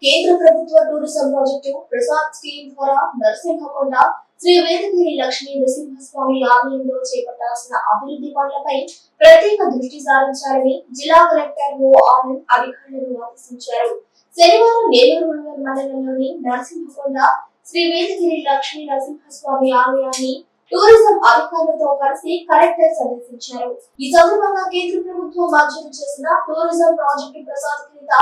కేంద్ర ప్రభుత్వ tourism project Prasad scheme ద్వారా నరసింహకొండ శ్రీ వేదగిరి లక్ష్మీ నరసింహస్వామి ఆలయంలో చేపట్టాల్సిన అభివృద్ధి పనులపై ప్రత్యేక దృష్టి సారించాలని జిల్లా కలెక్టర్ ఓ ఆనంద్ అధికారులను ఆదేశించారు. శనివారం నెల్లూరు మండలంలోని నరసింహకొండ శ్రీ వేదగిరి లక్ష్మీ నరసింహస్వామి ఆలయాన్ని టూరిజం అధికారులతో కలిసి కలెక్టర్ సందర్శించారు. ఈ సందర్భంగా కేంద్ర ప్రభుత్వం మంజూరు చేసిన టూరిజం ప్రాజెక్టు ప్రసాద్ కింద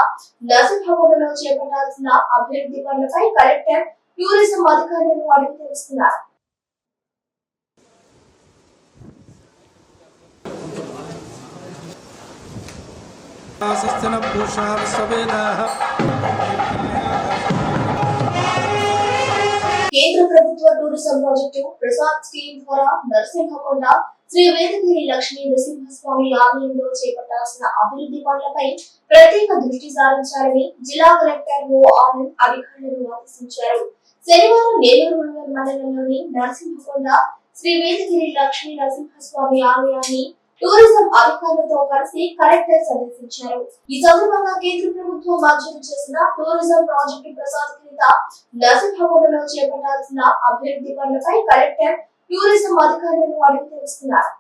నరసింహకొండలో చేపట్టాల్సిన అభివృద్ధి పనులపై కలెక్టర్ టూరిజం అధికారులను అడిగి తెలుసుకున్నారు. కేంద్ర ప్రభుత్వ టూరిజం ప్రాజెక్టు ప్రసాద్ స్కీమ్ ద్వారా నరసింహకొండ శ్రీ వేదగిరి లక్ష్మీ నరసింహస్వామి ఆలయంలో చేపట్టాల్సిన అభివృద్ధి పనులపై ప్రత్యేక దృష్టి సారించాలని జిల్లా కలెక్టర్ ఓ ఆనంద్ అధికారులను ఆదేశించారు. శనివారం నెల్లూరు మండలంలోని నరసింహకొండ శ్రీ వేదగిరి లక్ష్మీ నరసింహస్వామి ఆలయాన్ని టూరిజం అధికారులతో కలిసి కలెక్టర్ సందర్శించారు. ఈ సందర్భంగా కేంద్ర ప్రభుత్వం మంజూరు చేసిన టూరిజం ప్రాజెక్టు ప్రసాద్ కింద నరసింహకొండలో చేపట్టాల్సిన అభివృద్ధి పనులపై కలెక్టర్ టూరిజం అధికారులను అడిగి తెలుసుకున్నారు.